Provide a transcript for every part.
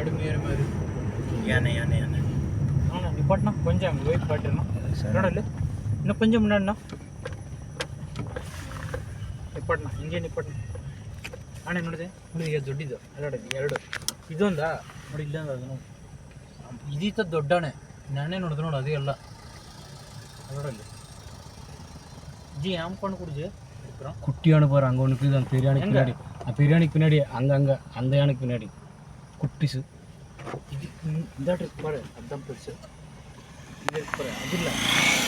ஆடு மேற மாதிரி யானை யானை யானை ஆனால் நிப்பாட்டினா கொஞ்சம் அங்கே வெயிட் பாட்டுருணும் இல்லை இன்னும் கொஞ்சம் முன்னாடிண்ணா ನಿಪ್ಪಟ್ನ ಹಿಂಗೆ ನಿಪ್ಪಟ್ನ ನಾನೇ ನೋಡಿದೆ ನೋಡಿ ಈಗ ದೊಡ್ಡಿದ್ದು ಎರಡು ಇದೊಂದಾ ನೋಡಿ ಇಲ್ಲ ಅಂದ್ರೆ ಅದು ಇದೀತ ದೊಡ್ಡಾಣೆ ನಾನೇ ನೋಡಿದೆ ನೋಡಿ ಅದೇ ಎಲ್ಲ அதோடல்ல ஜி ஆம்பன் குடிச்சு அப்புறம் குட்டியான பாரு அங்கே ஒன்று இருக்குது அந்த பெரியாணிக்கு பின்னாடி அந்த பெரியாணிக்கு பின்னாடி அங்கே அந்த யானைக்கு பின்னாடி குட்டிஸு இது இந்த ட்ரிக் பாரு அதுதான் பெருசு இது பாரு அது இல்லை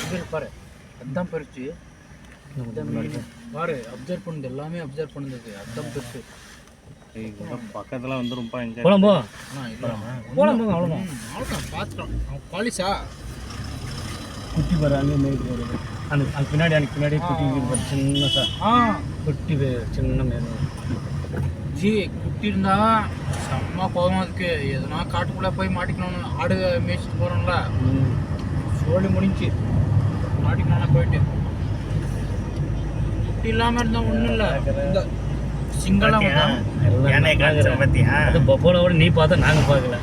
இது பாரு அதுதான் பெருசு பாரு அப்சர்வ் பண்ணுது எல்லாமே அப்சர்வ் பண்ணுது அதுதான் பெருசு பக்கத்தில் வந்துரும்ப்பா எங்கே போலாம் போ போலாம் போங்க அவ்வளோதான் அவ்வளோதான் பார்த்துட்டோம் அவன் பாலிசா குட்டி பாரு அங்கே மேய்க்கு போகிறது அந்த பின்னாடி எனக்கு பின்னாடி குட்டி பாரு சின்ன சார் குட்டி சின்ன மேலே ஜி குட்டி இருந்தா செம்ம கோபம் அதுக்கு எதுனா காட்டுக்குள்ளே போய் மாட்டிக்கணும்னு ஆடு மேய்ச்சிட்டு போகிறோம்ல சோழி முடிஞ்சு மாட்டிக்கணும்னா போயிட்டு குட்டி இல்லாமல் இருந்தால் ஒன்றும் இல்லை இந்த சிங்களாக அது பப்போலோட நீ பார்த்தா நாங்கள் பார்க்கல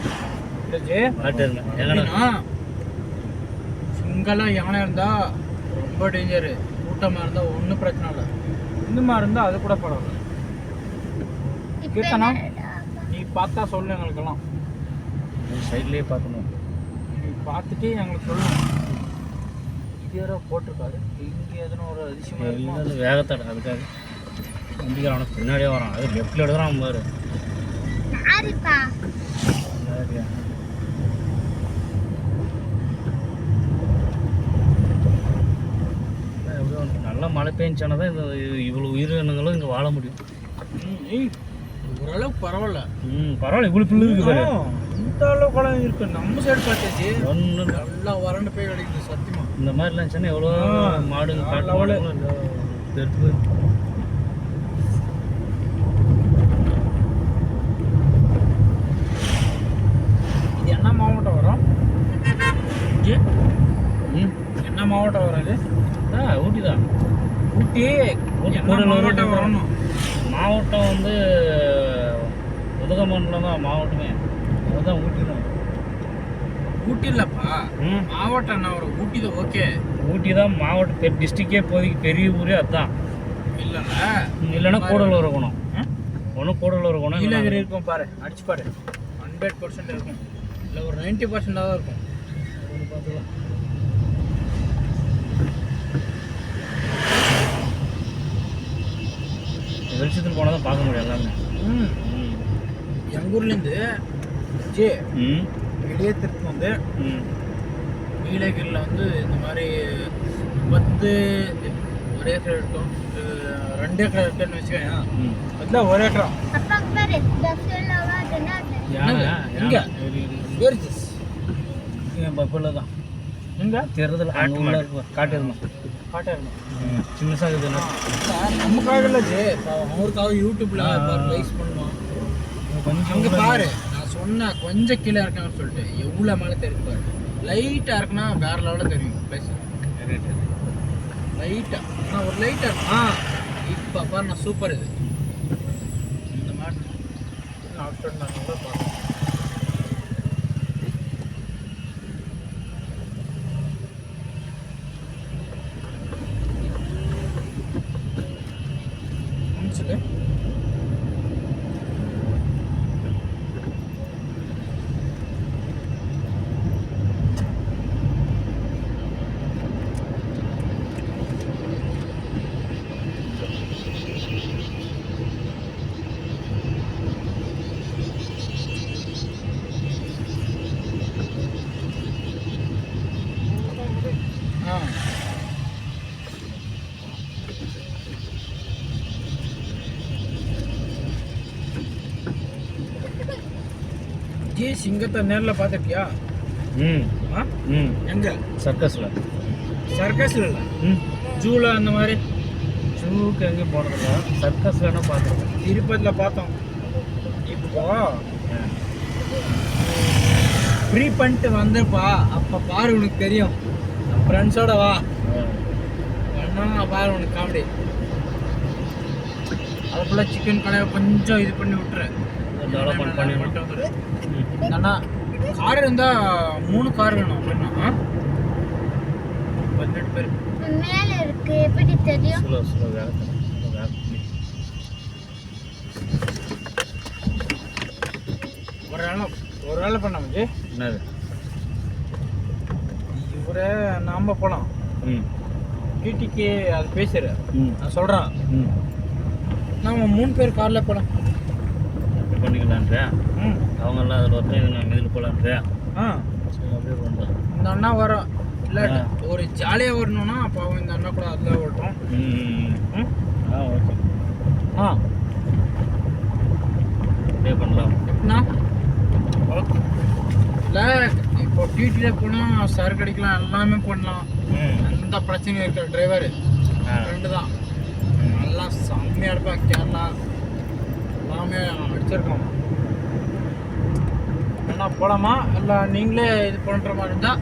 சிங்களாக யானை இருந்தால் ரொம்ப டேஞ்சரு கூட்டமாக இருந்தால் ஒன்றும் பிரச்சனை இல்லை இன்னுமா இருந்தால் அது கூட பரவாயில்ல கீர்த்தனா நீ பார்த்தா சொல்லு எங்களுக்கெல்லாம் சைட்லேயே பார்க்கணும் நீ பார்த்துட்டு எங்களுக்கு சொல்லணும் இது யாரோ போட்டிருக்காரு இங்கே எதுனா ஒரு அதிசயமாக வேகத்தடை அதுக்காக வண்டிக்கார அவனுக்கு பின்னாடியே வரான் அது லெஃப்டில் எடுக்கிறான் பாரு நல்லா மழை பெஞ்சானா தான் இந்த இவ்வளோ உயிரினங்களும் இங்கே வாழ முடியும் ஓரளவுக்கு பரவாயில்ல பரவாயில்ல இவ்வளோ பிள்ளை இருக்கு பாரு இந்த அளவு குளம் இருக்கு நம்ம சைடு பார்த்தாச்சு ஒன்று நல்லா வறண்டு போய் கிடைக்குது சத்தியமா இந்த மாதிரிலாம் இருந்துச்சுன்னா எவ்வளோ மாடுங்க காட்டு பெருப்பு இது என்ன மாவட்டம் வரும் என்ன மாவட்டம் வரும் இது ஊட்டி தான் ஊட்டி மாவட்டம் வரணும் மாவட்டம் வந்து உதகமண்டலம் தான் மாவட்டமே அதுதான் ஊட்டி தான் ஊட்டி இல்லைப்பா மாவட்டம் என்ன வரும் ஊட்டி தான் ஓகே ஊட்டி தான் மாவட்டம் டிஸ்ட்ரிக்டே இப்போதைக்கு பெரிய ஊரே அதுதான் இல்லைல்ல இல்லைன்னா கூடலூர் இருக்கணும் ஒன்றும் கூடலூர் இருக்கணும் நீலகிரி இருக்கும் பாரு அடிச்சு பாரு 100% இருக்கும் இல்லை ஒரு 90% தான் இருக்கும் பார்த்துக்கலாம் வெளிச்சத்தில் போனால் தான் பார்க்க முடியும் எல்லாமே எங்கள் ஊர்லேருந்து வெளியே திருப்பி வந்து நீலகிரியில் வந்து இந்த மாதிரி 10 ஒரு ஏக்கர் இருக்கும் 2 ஏக்கர் இருக்குன்னு வச்சுக்கோங்க அதில் 1 ஏக்கரா எங்கே பப்பில் தான் எங்கே தேர்தல் காட்டிருந்தோம் சின்னசாக இருக்குதுண்ணா நமக்காக இல்லை அவருக்காக யூடியூப்ல லைக்ஸ் பண்ணுவான் கொஞ்சம் அங்கே பாரு நான் சொன்னேன் கொஞ்சம் கீழே இருக்கான்னு சொல்லிட்டு எவ்வளோ மேலே தெரியும் பாரு லைட்டாக இருக்குன்னா வேற லெவலில் தெரியும் பிளேஸ் லைட்டாக ஆனால் ஒரு லைட்டாக இருக்கும் இப்போ பாரு நான் சூப்பர் இது இந்த மாதிரி ஆஃப்டர் நான் கூட பார்க்கணும் ஜி சிங்கத்தை நேரில் பார்த்துட்டியா எங்கே சர்க்கஸில் இல்லை ஜூவில் அந்த மாதிரி ஜூவுக்கு எங்கேயும் போனதில்ல சர்க்கஸ் வேணால் பார்த்துருக்கேன் திருப்பதியில் பார்த்தோம் இப்போ ஃப்ரீ பண்ணிட்டு வந்துப்பா அப்போ பாரு உனக்கு தெரியும் ஃப்ரெண்ட்ஸோட வா வேணா பாரு உனக்கு காமெடி அதுக்குள்ளே சிக்கன் கடையை கொஞ்சம் இது பண்ணி விட்டுரு டெவலப்மெண்ட் பண்ணிடணும். இந்த அண்ணா கார் இருந்தால் 3 கார் வேணும் அப்படின்னா 18 பேர் மேல இருக்கு எப்படி தெரியும்? ஸ்லோ வேலை ஒரு வேலை பண்ண மச்சி. என்னது இவரை நாம போகலாம். டிடிக்கு அது பேசுகிற நான் சொல்கிறேன். நாம 3 பேர் காரில் போகலாம். அப்படி பண்ணிக்கலான்றியா? அவங்கெல்லாம் அதில் ஒருத்தர் நாங்கள் இதில் போகலான்றியா? சரி அப்படியே பண்ணலாம். இந்த அண்ணா வரோம் இல்லை ஒரு ஜாலியாக வரணும்னா அப்போ அவன் இந்த அண்ணா கூட அதில் ஓட்டும். ஓகே அப்படியே பண்ணலாம். எப்படின்னா இல்லை இப்போ டிடியில் போனால் சரக்கு அடிக்கலாம், எல்லாமே பண்ணலாம். எந்த பிரச்சனையும் இருக்கிற டிரைவர் 2 தான். நல்லா செம்மையாக இருப்பான். கேரளா எல்லாமே அடிச்சிருக்கோம். என்ன போகலாமா இல்லை நீங்களே இது பண்ணுற மாதிரி இருந்தால்?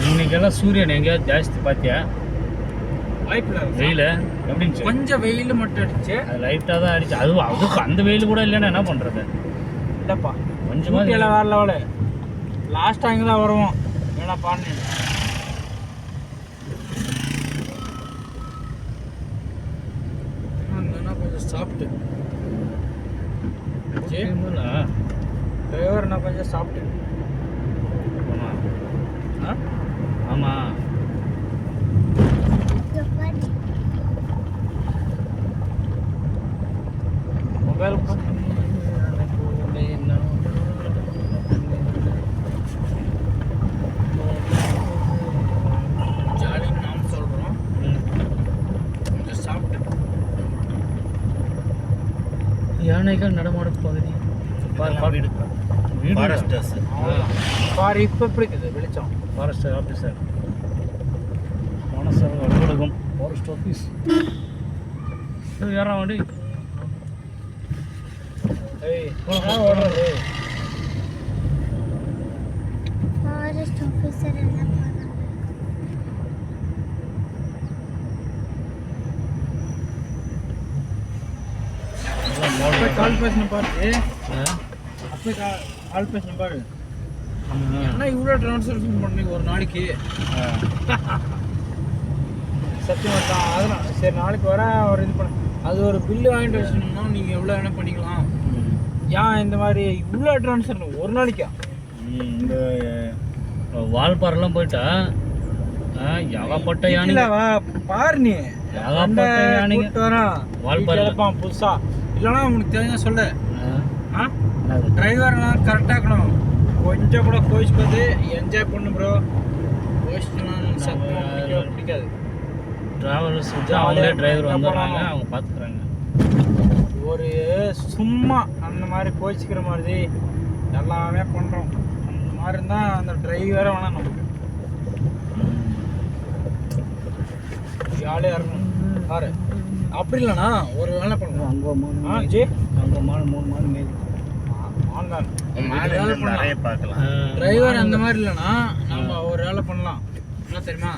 இன்னைக்கெல்லாம் சூரியன் எங்கேயாவது ஜாஸ்தி பார்த்தியா? வாய்ப்பில்லை. வெயில் எப்படின்னு கொஞ்சம் வெயில் மட்டும் அடிச்சு அது லைட்டாக தான் அடிச்சு. அதுக்கு அந்த வெயில் கூட இல்லைன்னா என்ன பண்ணுறது? இல்லைப்பா கொஞ்சமாக எல்லாம் வேற லெவலு. லாஸ்ட்டாக இங்கே தான் வருவோம். வேணா பாருங்க. கொஞ்சம் சாப்பிட்டு டிரைவர் நான் கொஞ்சம் சாப்பிட்டு. ஆமாம் மொபைல் ஜாலின்னு நாம் சொல்கிறோம். கொஞ்சம் சாப்பிட்டு யானைகள் நடமாடும் பகுதி வீடு ஃபாரஸ்டர்ஸ். பாரு இப்போ எப்படி இருக்குது வெளிச்சம்? ஃபாரஸ்டர் ஆஃபீஸர் மனசர் அலுவலகம் ஃபாரஸ்ட் ஆஃபீஸ். யாரா வண்டி ஓடுறது ஃபாரஸ்ட் ஆஃபீஸர் என்ன பண்ணாங்க? கால் பேசணும் பாரு. அப்போ கால் பேசணும் பாரு. ஏன்னா இவ்வளோ ட்ரான்ஸ்ஃபர்ஷன் பண்ணி ஒரு நாளைக்கு சத்தியமாக தான். அதெல்லாம் சரி நாளைக்கு வர ஒரு இது பண்ண அது ஒரு பில்லு வாங்கிட்டு வச்சுருந்தோம்னா நீங்கள் எவ்வளோ வேணால் பண்ணிக்கலாம். ஏன் இந்த மாதிரி இவ்வளோ ட்ரான்ஸ்ஃபர் ஒரு நாளைக்கா? இந்த வால்பாறைலாம் போயிட்டா ஏகப்பட்ட யானை பாரு நீ ஏகப்பட்ட யானைங்க வால்பாறை இருப்பான் புதுசா. இல்லைன்னா உனக்கு தெரிஞ்ச சொல்ல டிரைவர்லாம் கரெக்டாக இருக்கணும். கொஞ்சம் கூட கோச்சிக்காது, என்ஜாய் பண்ணு ப்ரோ. கோச்சினா சத்தியமாக பிடிக்காது. ட்ராவலர்ஸ் அவங்களே டிரைவர் வந்துடுறாங்க, அவங்க பார்த்துக்குறாங்க. ஒரு சும்மா அந்த மாதிரி கோச்சிக்கிற மாதிரி எல்லாமே பண்ணுறோம். அந்த மாதிரி இருந்தால் அந்த டிரைவரை வேணாம் நமக்கு. ஜாலியாக இருக்கணும் பாரு. அப்படி இல்லைண்ணா ஒரு வேலை பண்ணுவோம். அங்கே ஜி அங்கே 3 மாடு மேலே நிறைய பார்க்கலாம். டிரைவர் அந்த மாதிரி இல்லைன்னா நம்ம ஒரு வேலை பண்ணலாம். என்ன தெரியுமா,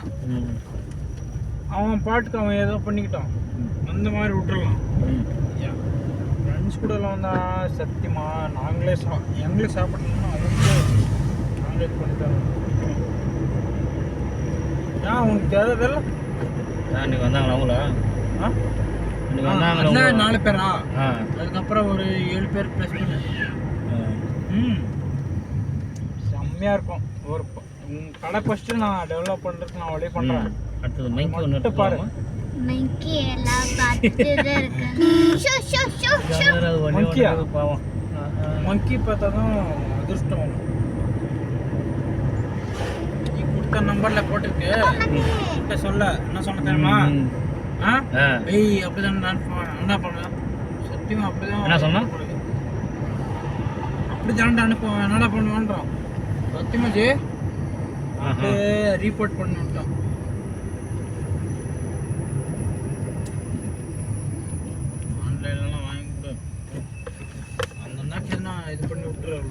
அவன் பாட்டுக்கு அவன் ஏதோ பண்ணிக்கிட்டான் அந்த மாதிரி விட்டுறலாம். ஃப்ரெண்ட்ஸ் கூட எல்லாம் வந்தால் சத்தியமா நாங்களே எங்களுக்கு சாப்பிடணும்னா அவங்களுக்கு நாங்களே இது பண்ணி தரோம். ஏன் உனக்கு தேவையில்ல? இன்னைக்கு வந்தாங்களா அவங்களா? இன்னைக்கு வந்தாங்களா? 4 பேரா? அதுக்கப்புறம் ஒரு 7 பேர் ப்ளஸ் பண்ணு. செம்மையாக இருக்கும். ஒரு கடை ஃபஸ்ட்டு நான் டெவலப் பண்ணுறதுக்கு நான் வழி பண்ணுறேன். அடுத்தது மைக்கு ஒன்று பாரு. மைக்கி எல்லாம் பார்த்துட்டு தான் இருக்கேன். மங்கியா? மங்கி பார்த்தா தான் அதிர்ஷ்டம். நீ கொடுத்த நம்பரில் போட்டுருக்கு கிட்ட சொல்ல என்ன சொன்ன தெரியுமா? ஏய் அப்படிதான் நான் என்ன பண்ணுவேன் சத்தியமா அப்படிதான். என்ன சொன்னா? அப்படி தாண்டா அனுப்புவேன். என்னடா பண்ணுவான்றான் சத்தியமா ஜி. ரீபோர்ட் பண்ணி விட்டான். ஆன்லைன்லாம் வாங்கி அந்த நாட்டில் நான் இது பண்ணி விட்டுறேன்.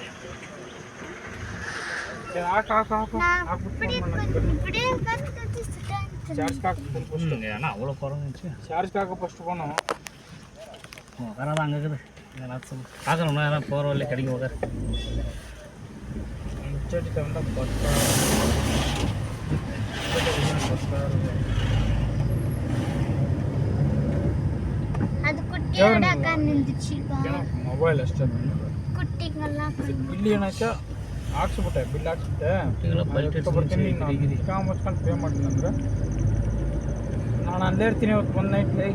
தெரியும் சரி ஆக்கு ஆக்கு ஆக்கு நான் ஆக்கு இப்படியே ஃபோன் பண்ணு இப்படியே உட்கார்ந்து சுட்டான்னு சார்ஜ் காக்கு ஃபஸ்ட்டு ஏன்னா அவ்வளோ குறைஞ்சிச்சு சார்ஜ் காக்க ஃபஸ்ட்டு போனோம் வேற தான் அங்கே இருக்குது ஏதாவது சொல்லு பார்க்கணும்னா ஏதாவது போகிற வழியில கிடைக்கும் உட்கார் முச்சடி தவண்டா பத்தா ಅದು ಕುಟ್ಟಿಯಾಡ ನಿಂತಿச்சு ಮೊಬೈಲ್ ಅಷ್ಟೇ ಕುಟ್ಟಿಗೆಲ್ಲ ಬಿಲ್ ಏನಾಯ್ತಾ ಹಾಕ್ಸ್ಬಿಟ್ಟೆ ಬಿಲ್ ಹಾಕ್ಸ್ಬಿಟ್ಟೆ ಈಗೆಲ್ಲ ಬರ್ತೀನಿ ಮುಚ್ಕೊಂಡು ಪೇ ಮಾಡ್ತೀನಿ ಅಂದ್ರೆ ನಾನು ಅಲ್ಲೇ ಇರ್ತೀನಿ ಇವತ್ತು ಒಂದು ನೈಟ್ಲಿ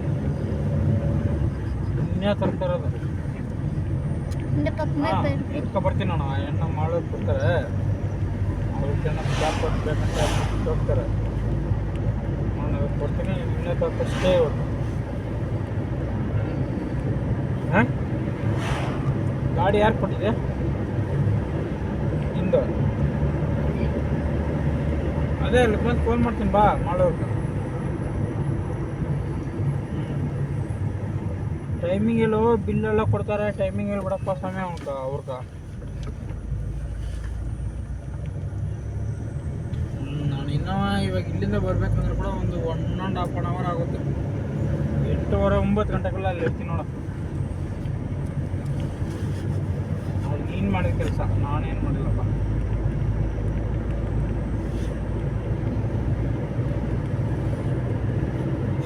ಇನ್ನೇ ತರ್ತಾರದು இந்த பக்கமே பேர் ಎತ್ಕೊ ಬರ್ತೀನಿ ನಾನು ಎಣ್ಣ ಮಾಡೋದು ಕೊಡ್ತಾರೆ ಅವ್ರಿಗೆ ಜಾಬ್ ಕೊಡ್ಬೇಕಂತ ಹೋಗ್ತಾರೆ ನಾನು ಇವತ್ತು ಕೊಡ್ತೀನಿ ಇನ್ನೇ ತರ್ಕ ಸ್ಟೇ ಇವತ್ತು ಹಾಂ ಗಾಡಿ ಯಾರು ಕೊಟ್ಟಿದೆ ನಿಂದು ಅದೇ ಅಲ್ಲಿ ಬಂದು ಫೋನ್ ಮಾಡ್ತೀನಿ ಬಾ ಮಾಡೋರು ಟೈಮಿಂಗ್ ಎಲ್ಲೋ ಬಿಲ್ಲೆಲ್ಲ ಕೊಡ್ತಾರೆ ಟೈಮಿಂಗ್ ಎಲ್ಲಿ ಬಿಡಪ್ಪ ಸಮಯ ಅವ್ರಗ ನಾನು ಇನ್ನೂ ಇವಾಗ ಇಲ್ಲಿಂದ ಬರ್ಬೇಕಂದ್ರೆ ಕೂಡ ಒಂದು 1.5 ಅವರ್ ಆಗುತ್ತೆ 8:30 9 ಗಂಟೆಗೆಲ್ಲ ಅಲ್ಲಿ ಇರ್ತೀನಿ ನೋಡ ಅದು ನೀನು ಮಾಡಿದ ಕೆಲಸ ನಾನೇನು ಮಾಡಿಲ್ಲಪ್ಪ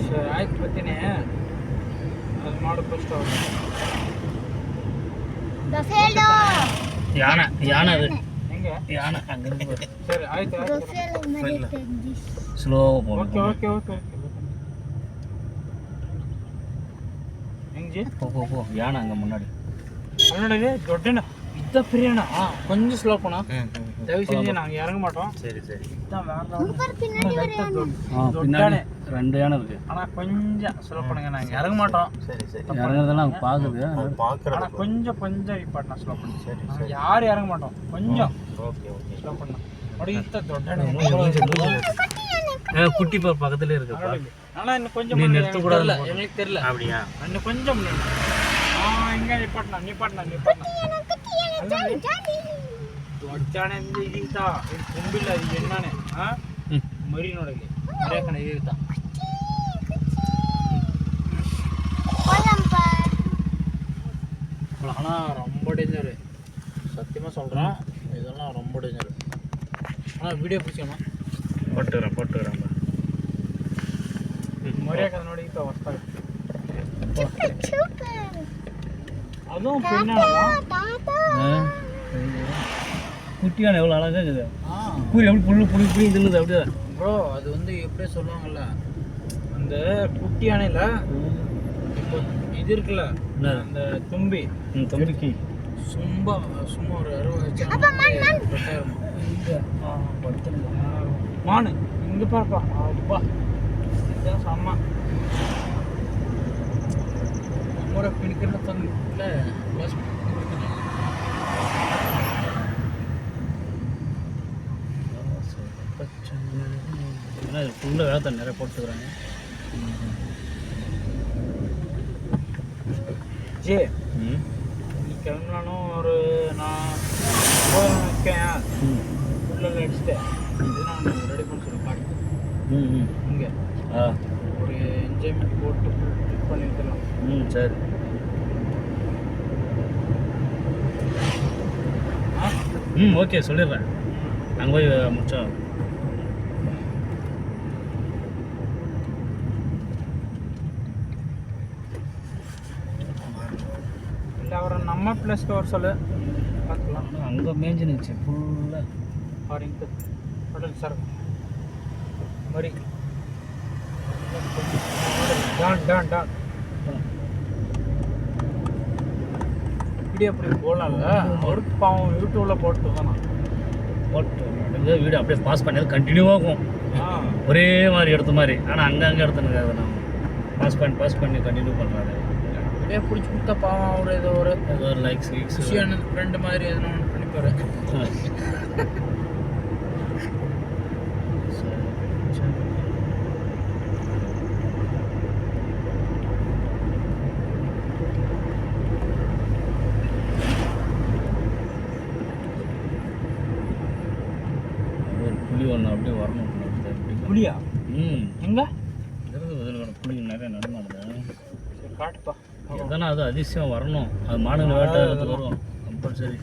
ಸರಿ ಆಯ್ತು ಬರ್ತೀನಿ ಅದು ಮಾಡು ಫಸ್ಟ್ ಅವ್ರು ಬಫೆಲೋ ಯಾನ ಯಾನ ಅದು ಹೆಂಗೆ ಯಾನ ಹಂಗೆ ಸರಿ ಆಯ್ತು ಆಯ್ತು ಬಫೆಲೋ ಮರಿತೆ ಸ್ಲೋ ಓಕೆ ಓಕೆ ಓಕೆ ಹೆಂಗೆ போ யானை அங்கே முன்னாடி என்னோட தொட்டேண்ணா இதான் பிரியாண்ணா கொஞ்சம் ஸ்லோ போனா தயவு செஞ்சு நாங்கள் இறங்க மாட்டோம் சரி சரி இதான் வேற ऊपर பின்னாடி பின்னாடி 2 யானை இருக்கு ஆனால் கொஞ்சம் ஸ்லோ பண்ணுங்க நாங்கள் இறங்க மாட்டோம் சரி சரி இறங்குறதெல்லாம் பார்க்குது ஆனால் பார்க்குறது கொஞ்சம் இப்பாட்டினா ஸ்லோ பண்ணி சரி நாங்கள் யாரும் இறங்க மாட்டோம் கொஞ்சம் ஓகே ஓகே ஸ்லோ பண்ணோம் முடித்த தொட்டேண்ணா குட்டி பக்கத்துல இருக்குப்பா ஆனால் இன்னும் கொஞ்சம் நீ முன்னாடி நிறுத்தக்கூடாது. தெரியல, எங்களுக்கு தெரியல அப்படியா இன்னும் கொஞ்சம் முன்னாடி ಹಿಂಗೆ ನಿಪಾಟ್ನ ದೊಡ್ಡಾಣೆ ಅಂದ್ರೆ ಈಗಿಂತ ಇದು ತುಂಬಿಲ್ಲ ಅದು ಎಣ್ಣಾನೆ ಮರಿ ನೋಡಲಿ ಮರಿಯಾಕಣ ಈಗಿಂತ ஆனால் ரொம்ப டேஞ்சரு சத்தியமாக சொல்கிறேன் இதெல்லாம் ரொம்ப டேஞ்சரு ஆனால் வீடியோ பிடிச்சோமா போட்டுக்கிறேன் மரியாதை ನೋಡಿ ಈಗ ಹೊಸ್ತಾಗ அதுவும் பெண்ணானதான் குட்டி யானை எவ்வளோ அழகாக இருக்குது பூரி எப்படி புல்லு புளி தின்னுது அப்படியே ப்ரோ அது வந்து எப்படியே சொல்லுவாங்கல்ல அந்த குட்டி யானையில் இப்போ இது இருக்குல்ல அந்த தும்பி தம்பிக்கு சும்மா ஒரு 60 மானு இங்கே பார்ப்பா அப்பா இதுதான் செம்ம நம்மளோட பிடிக்கிற தந்தில் பஸ் ஏன்னா இது ஃபுல்லாக வேலை தண்ணி நிறைய போட்டுக்கிறாங்க ஜே நீ கிளம்பலானும் ஒரு நான் போகணும்னு இருக்கேன் ஃபுல்லாக அடிச்சுட்டேன் இது நான் ரெடி பண்ண சொல்லி பார்த்து இங்கே ஒரு என்ஜாய்மெண்ட் போட்டு ஃபிட் பண்ணிக்கலாம் சரி ஓகே சொல்லிடுறேன் அங்கே போய் முடிச்சோம் இல்லை அவரை நம்ம ப்ளஸ்க்கு வர சொல்லு பார்க்கலாம் அங்கே மேய்ஞ்சினுச்சு ஃபுல்லாக பாருங்க படல் சார் மரி டான் வீடியோ அப்படி போடலாம்ல அவருக்கு பாவம் யூடியூப்பில் போட்டு தானே போட்டு வீடியோ அப்படியே பாஸ் பண்ணது கண்டினியூவாக ஆகும் ஒரே மாதிரி எடுத்த மாதிரி ஆனால் அங்கங்கே எடுத்துனுங்க அதை நம்ம பாஸ் பண்ணி கண்டினியூ பண்ணுறாரு வீடியோ பிடிச்சி கொடுத்தா பாவம் அவர் ஏதோ ஒரு லைக்ஸ் குஷியான ஃப்ரெண்டு மாதிரி எதுனா ஒன்று பண்ணிப்பாரு புளியா ம் எங்க புளி நிறைய நடமாடுது. சரி காட்டுப்பா. எதனா அது அதிசயம் வரணும். அது மானுங்க வேட்டை வரும் கம்பல்சரி.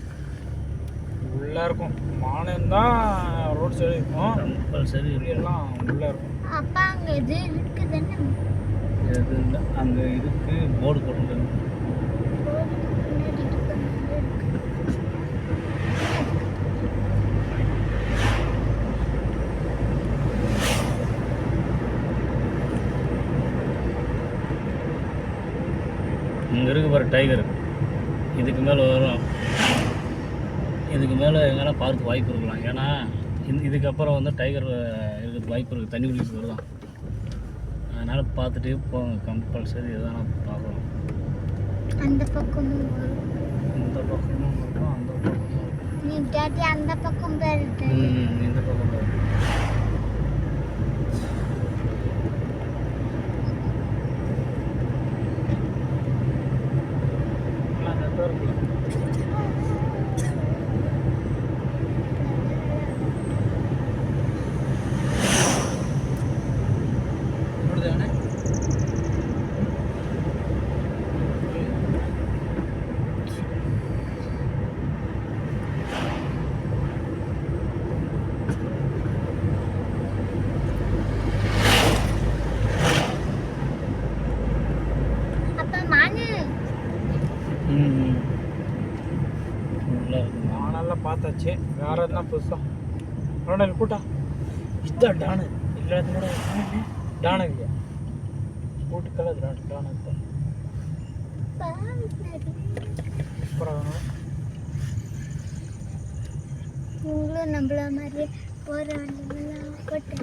உள்ளே இருக்கும் மானம் தான் ரோட் சைடு இருக்கும். கம்பல்சரி எல்லாம் உள்ளே இருக்கும். அப்பா அங்க இது இருக்குதுன்னு எது இல்லை அங்கே இருக்கு போர்டு போட்டுருக்கு. முன்னாடி இருக்கு. இங்கே இருக்கு பாரு டைகர். இதுக்கு மேலே வரும். இதுக்கு மேலே எங்கன்னா பார்க்க வாய்ப்பு இருக்கலாம். ஏன்னா இதுக்கப்புறம் வந்து டைகர் இருக்கிறதுக்கு வாய்ப்பு இருக்குது. தண்ணி குடிக்கிறது வருதான். அதனால் பார்த்துட்டே போங்க. கம்பல்சரி எதனா பார்க்கலாம். அந்த பக்கமும் வரும். இந்த பக்கமும் இருக்கும் அந்த பக்கமும் இருக்கும். நீ டாடி அந்த பக்கம் போயிட்டு இந்த பக்கம் வரும். எல்லாம் நெட்வொர்க்கில் முடிதானே. அப்பா மானு ஃபுல்லாக இருக்கும். நானெல்லாம் பார்த்தாச்சு. வேற எதுனா புதுசா ரோடல் கூட்டா இதுதான் டானு இல்லாத கூட டானு இல்லையா கூட்டுக்கெல்லாம் டானு தான் அப்புறம் உங்களும் நம்மள மாதிரி போகிற வண்டிங்கெல்லாம் போட்டு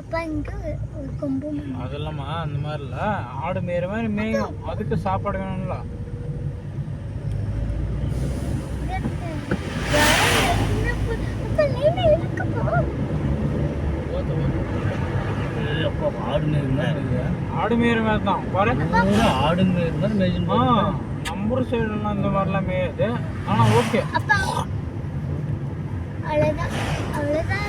அப்பா இங்கே ஒரு கொம்பு மரம். அதெல்லாமா அந்த மாதிரி இல்லை. ஆடு மேய்ற மாதிரி மேயும். அதுக்கு சாப்பாடு வேணும்ல. அப்போ ஆடு மேய்ற மாதிரி இருக்குது. ஆடு மேய்ற மாதிரி தான் பாரு. ஆடு மேய்ற மாதிரி மேய்ஞ்சுன்னு நம்பூர் சைடுலாம் இந்த மாதிரிலாம் மேயுது. ஆனால் ஓகே. அப்பா அவ்வளோதான் அவ்வளோதான்.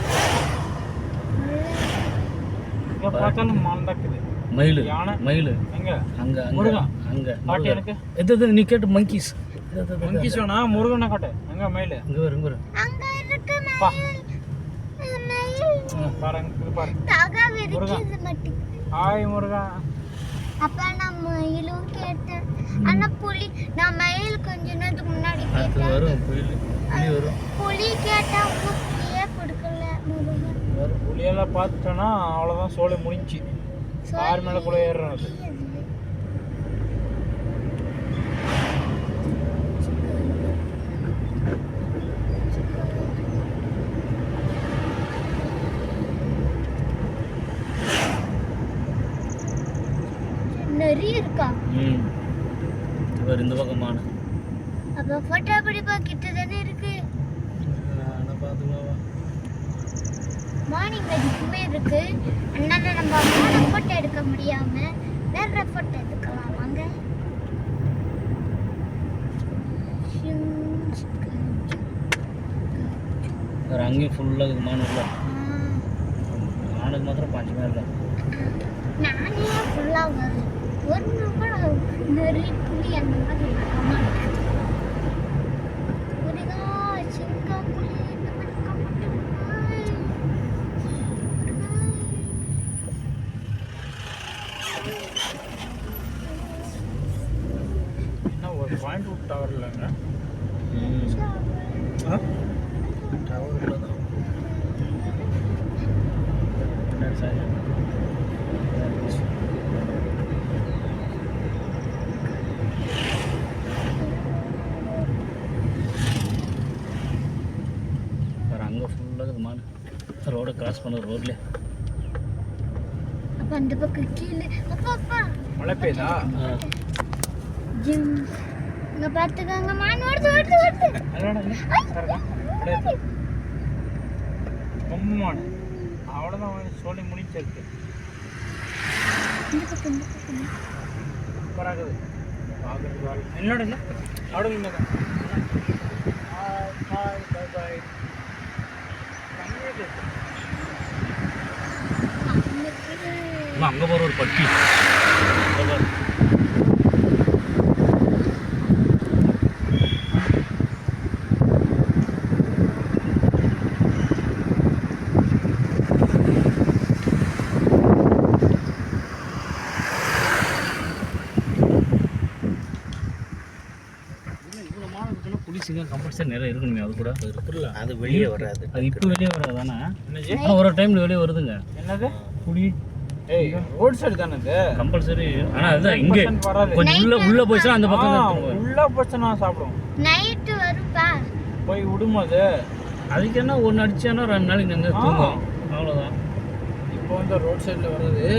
இங்கே பார்த்தாலும் மான் தான் இருக்குது. மயில் யானை மயில் எங்க அங்கே அங்கே முருகன் அங்கே காட்டு எனக்கு. எது நீ கேட்டு மங்கீஸ் மங்கீஸ் வேணா முருகனை காட்டு. எங்க மயில் இங்கே வரும் இங்கே வரும். அங்கே இருக்கு பா மயில். பாருங்க இது பாரு. தகா வெடிக்குது மட்டும். ஹாய் முருகா. அப்பா நான் மயிலும் கேட்டேன். ஆனா புலி நான் மயில் கொஞ்ச நேரத்துக்கு முன்னாடி அது கேட்டேன். வரும் புலி வரும். புலி கேட்டா புலியே கொடுக்கல முருகன். வேறு புளியெல்லாம் பார்த்துட்டோன்னா அவ்வளோதான். சோலை முடிஞ்சு ஆறு மேலே கூட ஏறுறோம். அது நிறைய இருக்கா? இவர் இந்த பக்கமான அப்ப போட்டோ பிடிப்பா கிட்ட தானே இருக்கு. நான் பார்த்துக்கலாம். மார்னிங் வரைக்குமே இருக்கு. அதனால நம்ம மார்னிங் போட்டோ எடுக்க முடியாம வேற போட்டோ எடுக்கலாம். வாங்க. வேறு அங்கேயும் ஃபுல்லாக இருக்குது மான் இல்லை. மானுக்கு மாத்திரம் பாஞ்சு மேலே இல்லை. நானே ஃபுல்லாக வரும். ஒரு கூட நிறைய புலி அந்த மாதிரி வரமாட்டேன். முருகா சிங்கம் புலி இந்த மாதிரி இருக்க மாட்டேன். என்ன ஒரு பாயிண்ட் விட்டு டவர் இல்லைங்க. டவர் இல்லை தான். அங்கே ஃபுல்லாக இது மான் ரோடை கிராஸ் பண்ண ரோட்லேயே. அப்ப அந்த பக்கம் கீழே அப்பா அப்பா மழை பெய்யுதா? ஜிம் இங்க பாத்துக்கங்க. மான் ஓடுது ஓடுது ஓடுது. பொம்மான் அவ்வளோதான். சோலை முடிச்சிருக்கு. இந்த பக்கம் இந்த பக்கம். சூப்பராகுது பார்க்குறது. என்னோட இல்லை அவ்வளோ இல்லை தான். பாய் பாய் பாய். அங்கே போகிற ஒரு பட்டி அங்க பாரு. இவ்வளோ மாலை இருக்குன்னா புலிஸுங்க கம்பல்சரி நிறைய இருக்கணுமே அது கூட அது இருக்குல்ல. அது வெளியே வராது. அது இப்போ வெளியே வராது தானே, என்னது ஆனால் ஒரு டைமில் வெளியே வருதுங்க என்னது புலி. ஏய் ரோட் சைடு தானே இது கம்பல்சரி. ஆனால் அதுதான் இங்கே வராது. கொஞ்சம் உள்ளே போயிடுச்சுன்னா அந்த பக்கம் தான் இருக்கும். உள்ள போச்சு நான் சாப்பிடுவோம். நைட்டு வருப்பா. போய் விடும்போது அதுக்கு என்ன ஒன்று அடிச்சானா 2 நாளைக்கு நாங்கள் தூங்கும், அவ்வளோதான். இப்போ வந்து ரோட் சைடில் வர்றது